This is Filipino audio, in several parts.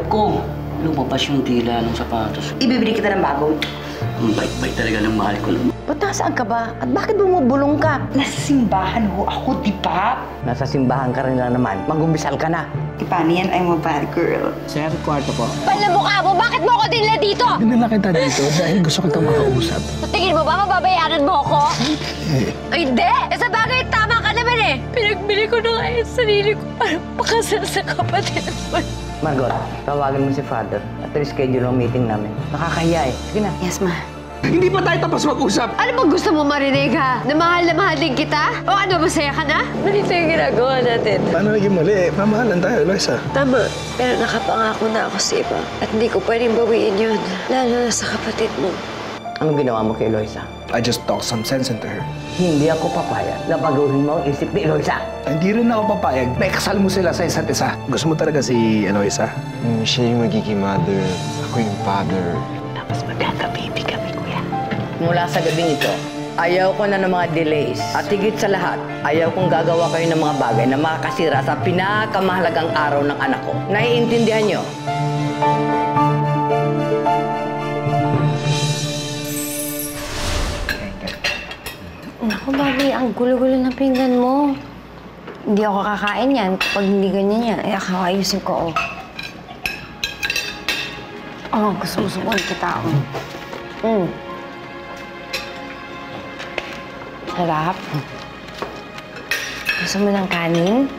ko. Lumabas yung tila ng sapatos. Ibibili kita ng bago. Ang bait-bait talaga ng mahal ko. Ba't nasaan ka ba? At bakit bumubulong ka? Nasa simbahan ho ako, di ba? Nasa simbahan ka rin lang naman. Mag-umbisal ka na. Di paano yan? I'm a bad girl. Sir, kwarto po. Pala mukha mo! Bakit mo ako dinala dito? Dinala kita dito dahil gusto kitang makausap. Sa tingin mo ba mababayaran mo ako? Ay, hindi! Sa bagay, tama ka naman eh! Pinagbili ko na nga yung sarili ko para makasal sa kapatid mo. Margot, tawagin mo si Father at reschedule ang meeting namin. Nakakahiya eh. Sige na. Yes, ma. Hindi pa tayo tapos mag-usap. Ano bang gusto mo marinig ha? Na mahal din kita? O ano, masaya ka na? Malito yung ginagawa natin. Paano naging mali? Mamahalan tayo, Eloisa. Tama, pero nakapangako na ako sa iba. At hindi ko pwedeng bawiin yun. Lalo na sa kapatid mo. Anong ginawa mo kay Eloisa? I just talked some sense into her. Hindi ako papayag na baguhin mo ang isip ni Eloisa. Hindi rin ako papayag na ikasal mo sila sa isa't isa. Gusto mo talaga si Eloisa? Siya yung magiging mother. Ako yung father. Tapos magkakababy kami, kuya. Mula sa gabing ito, ayaw ko na ng mga delays. At higit sa lahat, ayaw kong gagawa kayo ng mga bagay na makakasira sa pinakamahalagang araw ng anak ko. Naiintindihan niyo? Naku, Bobby, ang gulo-gulo ng pinggan mo. Hindi ako kakain yan. Pag hindi ganyan yan, ay kakayusin ko, oh. Oh, gusto ko kita, oh. Sarap. Gusto mo ng kanin?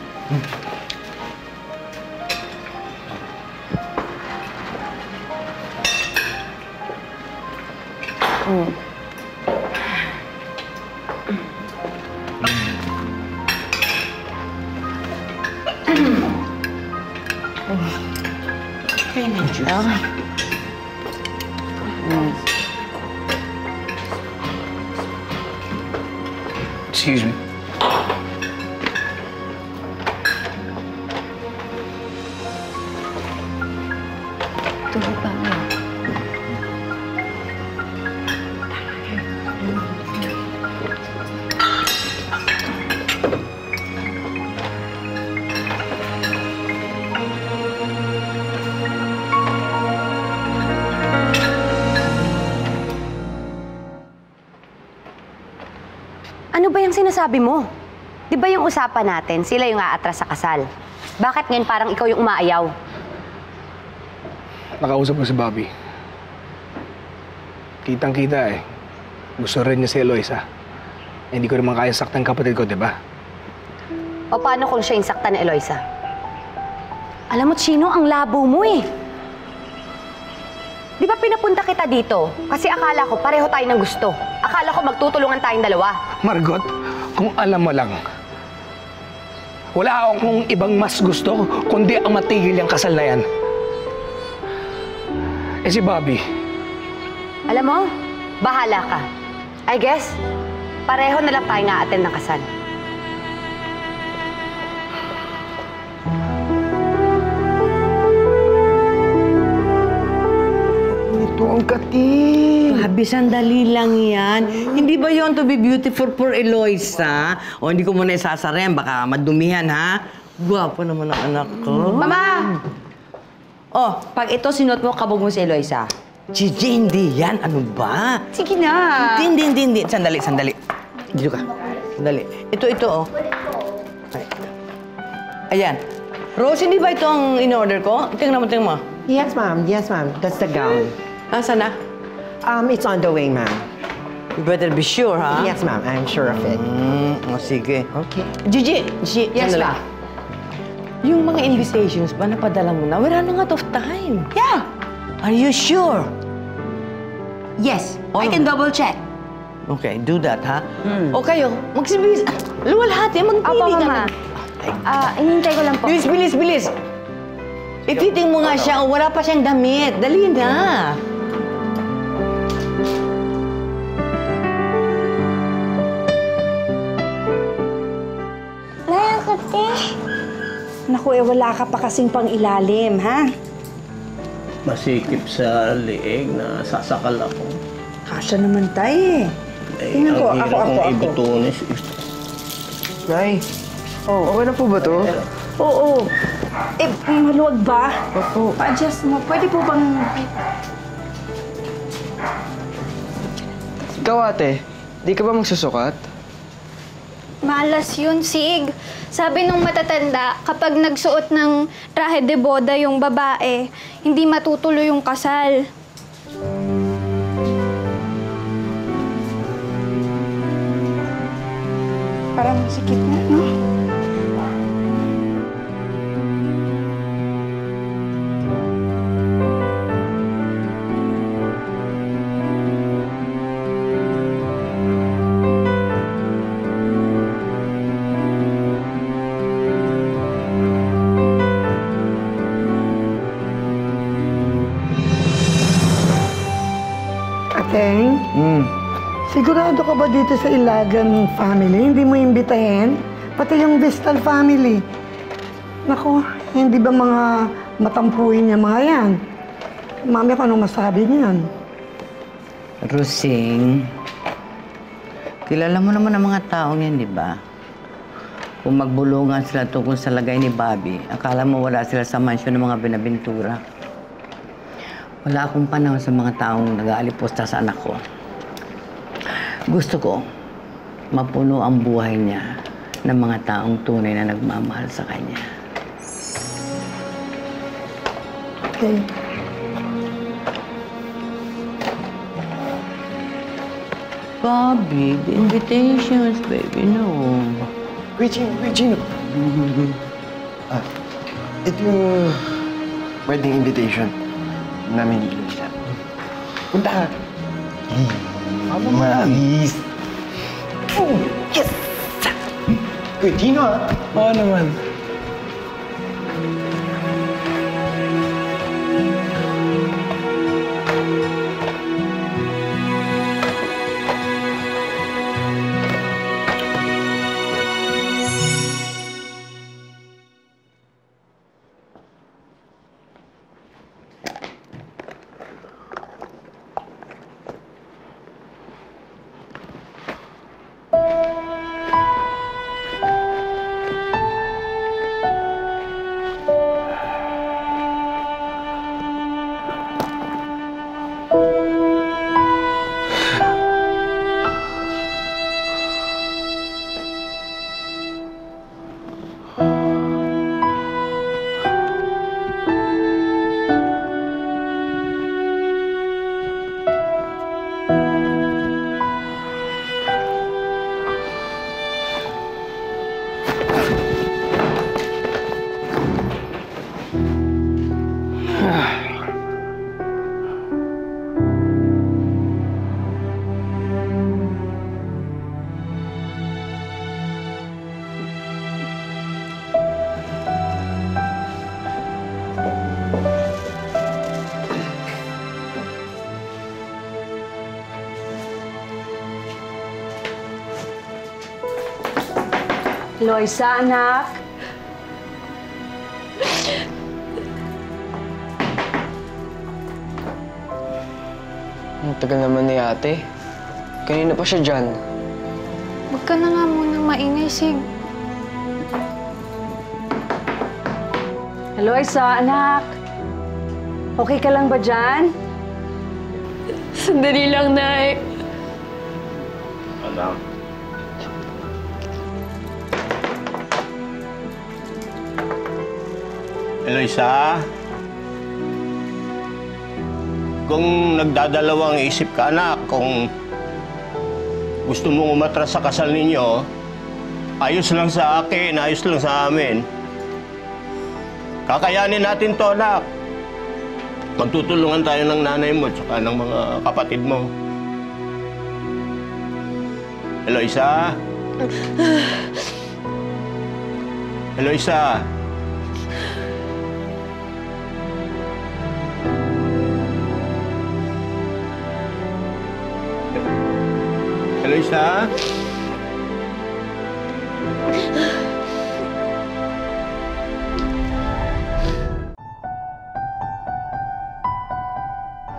Cream and juice. Okay. Excuse me. Tulog pa mo. Ano ba yung sinasabi mo? Di ba yung usapan natin, sila yung aatras sa kasal? Bakit ngayon parang ikaw yung umaayaw? Nakausap ko si Bobby. Kitang-kita eh. Gusto rin niya si Eloisa. Eh, hindi ko naman kaya saktan kapatid ko, di ba? O paano kung siya yung sakta ni Eloisa? Alam mo, Chino, ang labo mo eh. Di ba pinapunta kita dito? Kasi akala ko pareho tayo ng gusto. Akala ko magtutulungan tayong dalawa. Margot, kung alam mo lang, wala akong ibang mas gusto kundi ang matigil yung kasal na yan. Eh si Bobby. Alam mo, bahala ka. I guess, pareho na lang tayo nga-attend ng kasal. Ito ang kati. Babi, sandali lang yan. Hindi ba yon to be beautiful for Eloisa? O hindi ko muna isasara yan, baka madumihan, ha? Gwapo naman ang anak ko. Mama! Oh, pag ito sinuot mo, kabog mo si Eloisa. Gigi, hindi yan. Ano ba? Sige na. Hindi. Sandali. Dito ka. Sandali. Ito, oh. Ay. Ayan. Rose, hindi ba ito ang in-order ko? Tingnan mo. Yes, ma'am. Yes, ma'am. That's the gown. Nasaan na? It's on the way, ma'am. You better be sure, ha? Yes, ma'am. I'm sure of it. Sige. Okay. Gigi, Yes, sandali. ma'am. Yung mga invitations ba, napadala mo na? We're running out of time. Yeah. Are you sure? Yes. Oh. I can double check. Okay, do that, ha? O kayo, magsibis. Luwalhati, magpili Opo, ka Mama. na. Inintay ko lang po. Bilis. I-fitting mo nga siya, o wala pa siyang damit. Dali na. Naku, wala ka pa kasing pang ilalim, ha? Masikip sa liig na sasakal ako. Kasya naman tayo, eh. Tingnan ko, ang hirap kong ibitunis. Nay, okay na po ba to? Oo. Maluwag ba? Opo. Pa-adjust mo. Pwede po bang... Ikaw ate, di ka ba magsusukat? Malas yun, Sig. Sabi nung matatanda, kapag nagsuot ng trahe de boda yung babae, hindi matutuloy yung kasal. Parang sikip na, no? Ateng? Sigurado ka ba dito sa Ilagan family? Hindi mo imbitahin? Pati yung Vistal family. Naku, hindi ba mga matampuin niya mga yan? Mami, ako anong masabi niyan? Rusing, kilala mo naman ang mga taong yan, di ba? Kung magbulungan sila tungkol sa lagay ni Bobby, akala mo wala sila sa mansyon ng mga Binaventura. Wala akong panahon sa mga taong nag-aalipusta sa anak ko. Gusto ko, mapuno ang buhay niya ng mga taong tunay na nagmamahal sa kanya. Okay. Bobby, the invitations, baby, no. Regino. Ito yung wedding invitation namin ni Luisa. Punta ka. Malis. Oh, yes! Regino, ah. Oo naman. Loisa, anak. Ang tagal naman ni ate. Kanina pa siya dyan. Huwag ka na nga munang maingay, Sig. Loisa, anak. Okay ka lang ba dyan? Sandali lang, Nay. Anak. Eloisa, kung nagdadalawang isip ka, anak, kung gusto mong umatras sa kasal ninyo, ayos lang sa akin, ayos lang sa amin. Kakayanin natin to, anak. Magtutulungan tayo ng nanay mo at saka ng mga kapatid mo. Eloisa? Eloisa? Eloisa?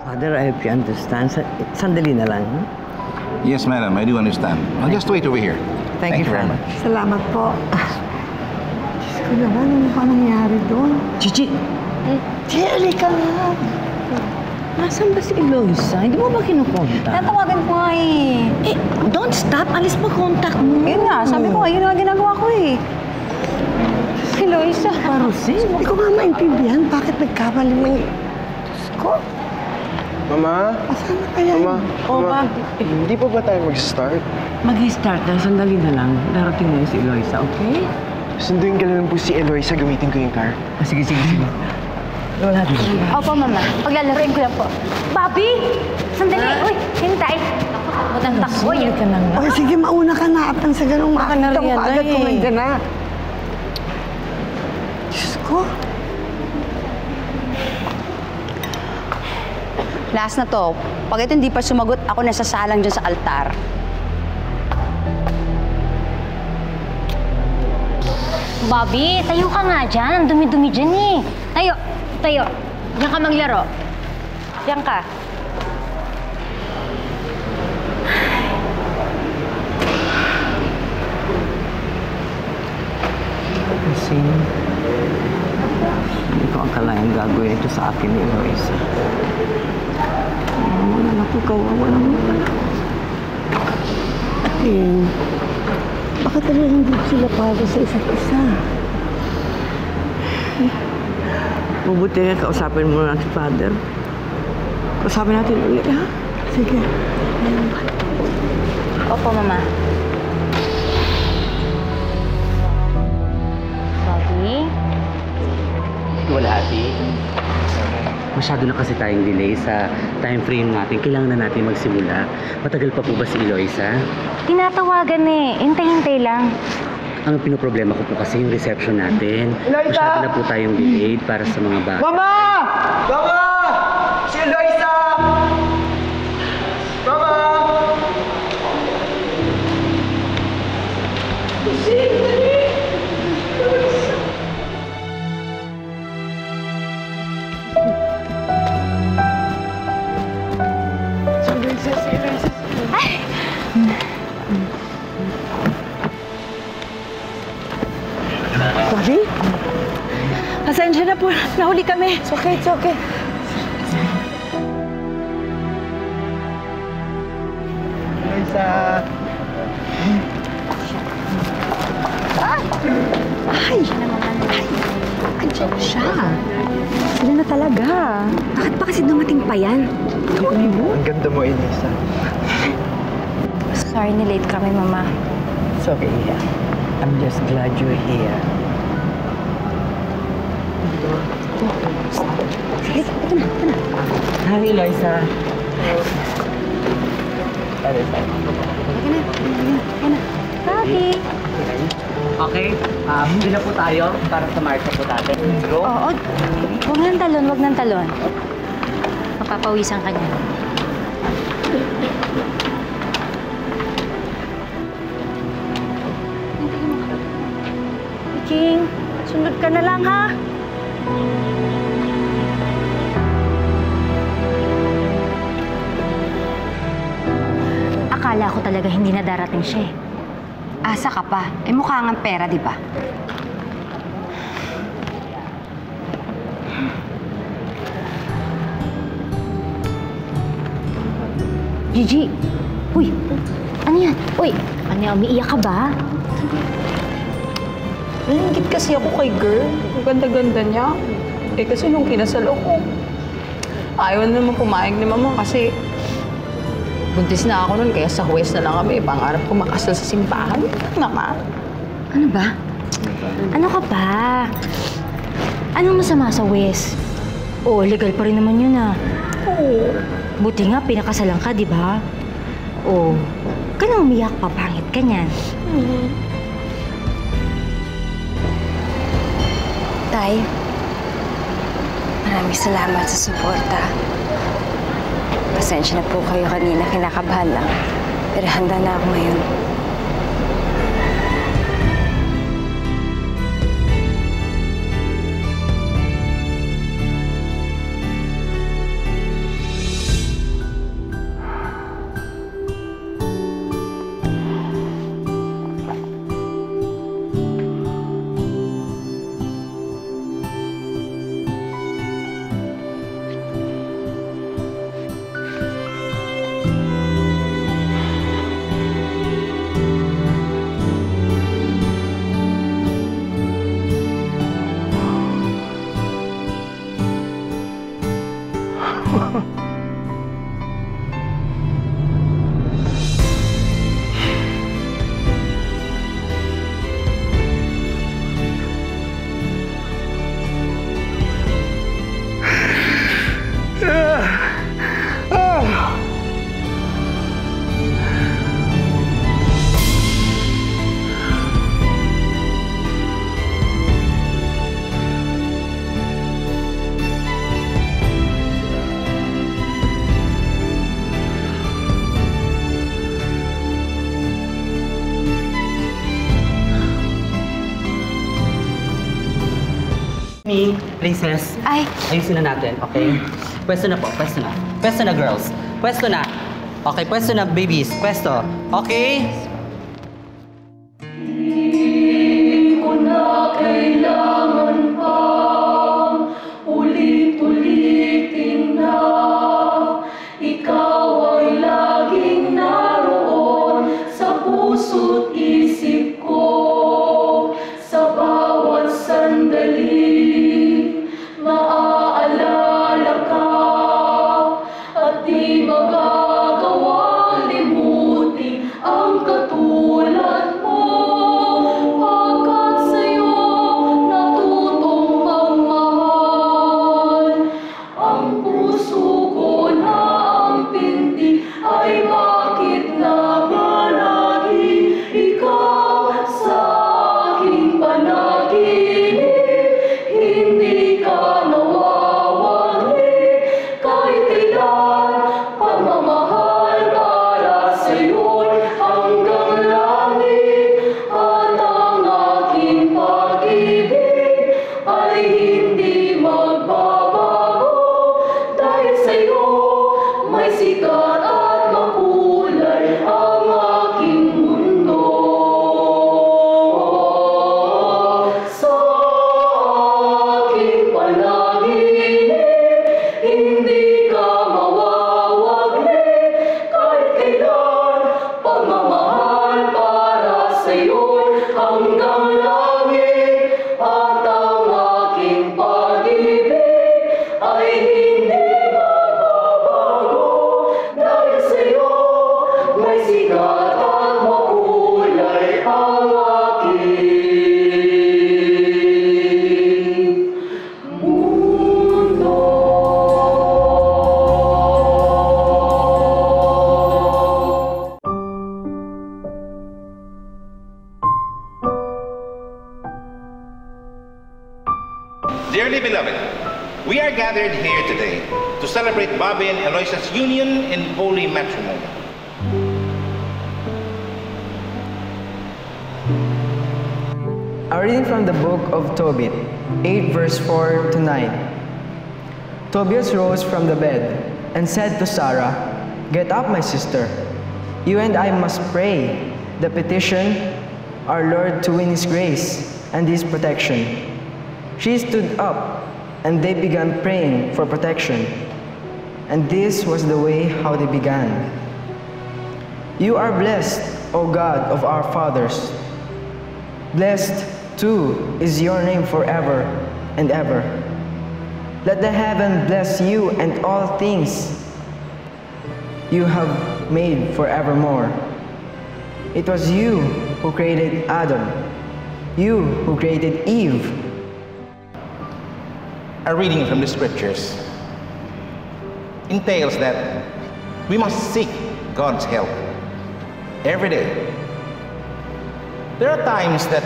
Father, I hope you understand. Sandali na lang. Yes, madam, I do understand. I'll just wait over here. Thank you very Father. much. Salamat po. Diyos ko naman, ano pa nangyari doon? Gigi! Jerry ka nga! Nasaan ba si Eloisa? Hindi mo ba kinukontak? Tatawagan ko nga eh. Don't stop! Alis mo contact mo! Yun nga, sabi ko nga, yun ang ginagawa ko eh. Si Loisa. Parusin. Hindi ko nga maintindihan bakit nagkamali mo yung... Diyos ko, Mama? asan na kaya yun? Mama, hindi pa ba tayo mag-start? Mag-i-start na. Sandali na lang. Darating na yun si Eloisa, okay? Sunduin ka lang po si Eloisa, gamitin ko yung car. Sige. Wala din. Opo, Mama. Paglalaroin ko lang po. Bobby! Sandali! Uy, hintay! Matang takbo yun. Ka na nga. O sige, mauna ka na at nang sa ganung makakita mo agad kung nandiyan na. Diyos ko. Last na to. Pag ito hindi pa sumagot, ako nasasalang dyan sa altar. Bobby, tayo ka nga dyan. Dumi-dumi dyan eh. Tayo. Diyan ka maglaro. Diyan ka. Kasi hindi ko akalain gagawin ito sa akin ni Eloisa. Wala na po kawawa naman. Bakit talaga hindi sila para sa isa't isa? Mabuti nga kausapin mo na si Father. Kausapin natin ulit, ha? Sige. Opo, Mama. Bobby? Wala, Ate. Masyado na kasi tayong delay sa time frame natin. Kailangan na natin magsimula. Matagal pa po ba si Eloisa? Tinatawagan eh. Hintay-hintay lang. Ang pinoproblema ko po kasi yung reception natin. Eloisa! Masyado na po tayong delayed para sa mga bata. Mama! Mama! Si Eloisa! Mama! Bobby? Pasensya na po. Nahuli kami. It's okay. Eloisa! Ay! Andiyan siya. Sila na talaga. Bakit pa kasi dumating pa yan? Ang ganda mo, Eloisa. Sorry, nilate kami, Mama. It's okay. I'm just glad you're here. Sige, ito na. Hi, Eloisa. Halika na. Bobby! Okay, hindi na po tayo para sa marcha po natin. Go. Oo. Huwag ng talon. Mapapawisan ka niya. King, sunod ka na lang, ha? Akala ko talaga hindi na darating siya eh. Asa ka pa. Eh, mukha nga pera, di ba? Gigi! Uy! Ano yan? Uy! Ano yan? Umiiyak ka ba? Nalingkit kasi ako kay girl. Ang ganda-ganda niya. Eh kasi nung kinasal ako, ayaw naman pumayag ni mama kasi buntis na ako nun, kaya sa huwes na lang kami. Pangarap ko makasal sa simbahan. Naman. Ano ba? Ano ka ba? Anong masama sa Wes? Oo, legal pa rin naman yun ah. Oo. Buti nga, pinakasalan ka, di ba? Oo. Huwag ka nang umiyak pa, pangit ka niyan. Tay, maraming salamat sa suporta. Pasensya na po kayo kanina, kinakabahan lang. Pero handa na ako ngayon. Princess, Ay. ayusin na natin, okay? Pwesto na po, pwesto na. Pwesto na, girls. Pwesto na. Okay, pwesto na, babies. Pwesto. Okay? Dearly beloved, we are gathered here today to celebrate Bobby and Eloisa's union in holy matrimony. A reading from the book of Tobit, 8 verse 4 to 9. Tobias rose from the bed and said to Sarah, "Get up, my sister. You and I must pray the petition our Lord to win His grace and His protection." She stood up, and they began praying for protection. And this was the way how they began. "You are blessed, O God of our fathers. Blessed, too, is your name forever and ever. Let the heaven bless you and all things you have made forevermore. It was you who created Adam, you who created Eve." A reading from the scriptures entails that we must seek God's help every day. There are times that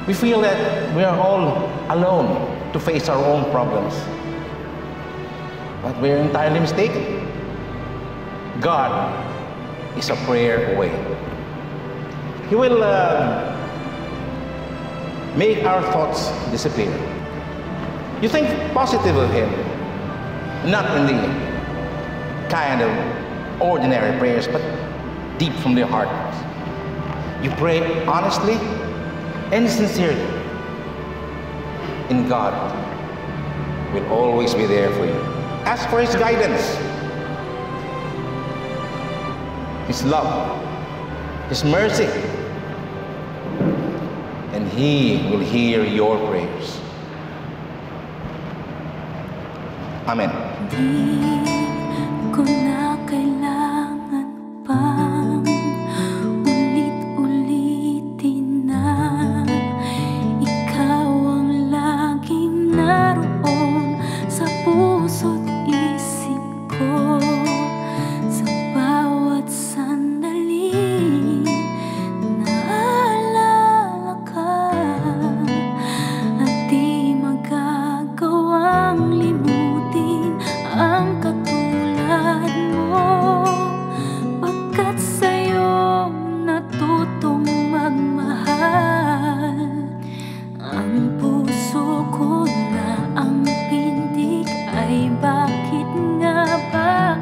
we feel that we are all alone to face our own problems. But we're entirely mistaken. God is a prayer away. He will make our thoughts disappear. You think positive of Him, not in the kind of ordinary prayers, but deep from the heart. You pray honestly and sincerely, and God will always be there for you. Ask for His guidance, His love, His mercy, and He will hear your prayers. Amen. Ko na kailangan pang ulit-ulitin na ikaw ang laging naroon sa puso't isip ko. Sa bawat sandali naalala ka at di magagawang limutin ang katulad mo, pagkat sa'yo natutong magmahal. Ang puso ko na ang pintig ay bakit nga ba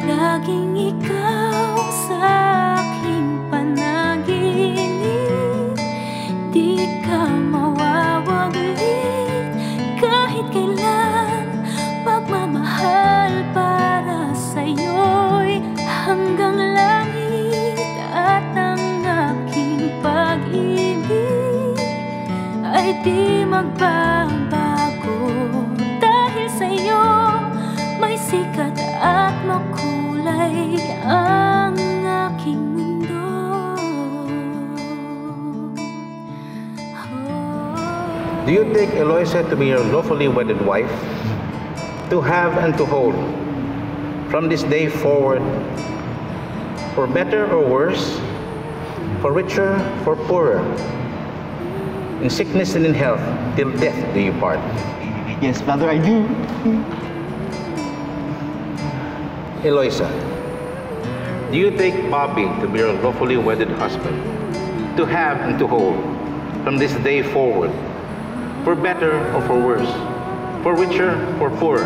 laging ikaw sa aking panaginip? Di ka mawawaglit kahit kailan. Pagmamahal para sa'yo'y hanggang langit, at ang aking pag-ibig ay di magbabago. Dahil sa'yo may sikat at makulay ang aking mundo. Do you take Eloisa to be your lawfully wedded wife, to have and to hold, from this day forward, for better or worse, for richer, for poorer, in sickness and in health, till death do you part? Yes, Father, I do. Eloisa, do you take Bobby to be your lawfully wedded husband, to have and to hold, from this day forward, for better or for worse, for richer, for poorer,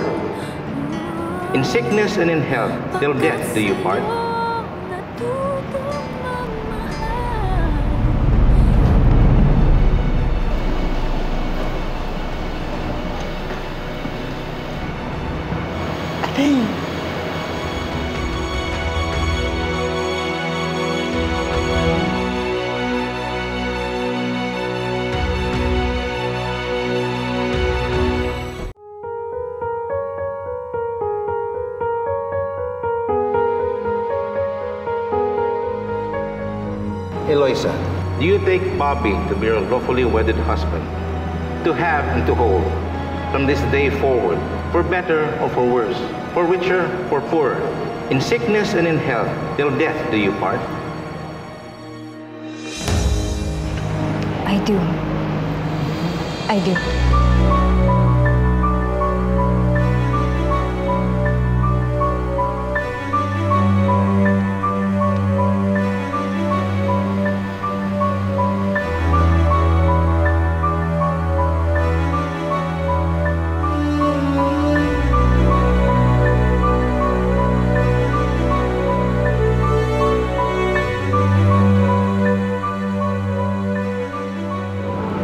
in sickness and in health, till death do you part? Eloisa, do you take Bobby to be your lawfully wedded husband, to have and to hold, from this day forward, for better or for worse, for richer, for poorer, in sickness and in health, till death do you part? I do. I do.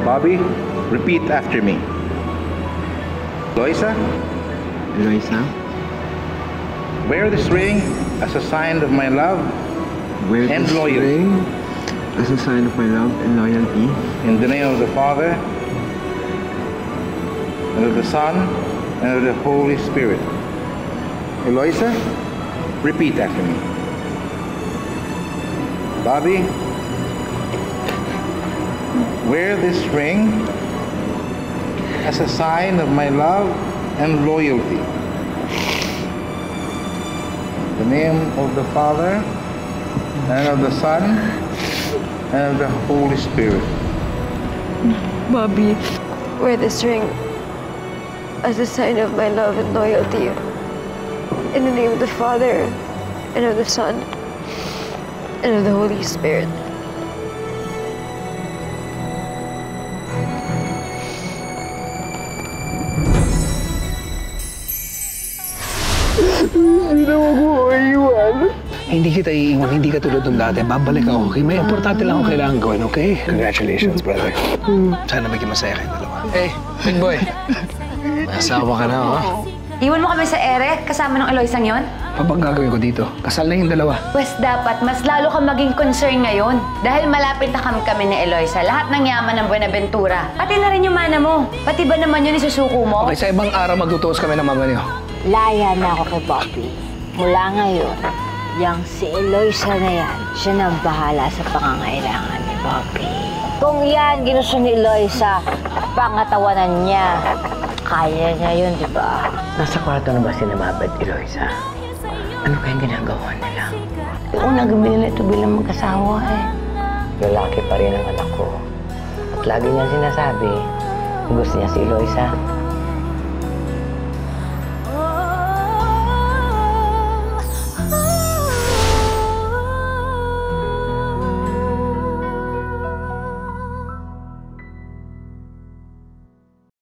Bobby, repeat after me. Eloisa? Eloisa? Wear this ring as a sign of my love Wear and this loyalty. ring as a sign of my love and loyalty. In the name of the Father, and of the Son, and of the Holy Spirit. Eloisa, repeat after me. Bobby, wear this ring as a sign of my love and loyalty. In the name of the Father, and of the Son, and of the Holy Spirit. Bobby, wear this ring as a sign of my love and loyalty. In the name of the Father, and of the Son, and of the Holy Spirit. Hindi na ako iiwan. Hindi kita iiwan, hindi ka tulad ng dati. Babalik ako, okay? May importante lang ako kailangan gawin, okay? Congratulations, brother. Sana maging masaya kayong dalawa. Hey, big boy. May asawa ka na, ha? Iwan mo kami sa ere, kasama ng Eloisang yon? Pa bang gagawin ko dito? Kasal na yung dalawa. Pwes dapat, mas lalo kang maging concern ngayon. Dahil malapit na kami ni Eloisa. Lahat ng yaman ng Buenaventura. Pati na rin yung mana mo. Pati ba naman yun isusuko mo? Okay, sa ibang araw magtutuos kami ng mama niyo. laya na ako kay Bobby. Mula ngayon, yang si Eloisa na yan, siya nang bahala sa pangangailangan ni Bobby. Kung yan ginusto ni Eloisa, pangatawanan niya, kaya niya yun, di ba? Nasa kwarto na ba si Mabel at Eloisa? Ano kayang ginagawa nila? Unang gabi nila ito bilang mag-asawa eh. Lalaki pa rin ang anak ko. At lagi niya sinasabi, gusto niya si Eloisa.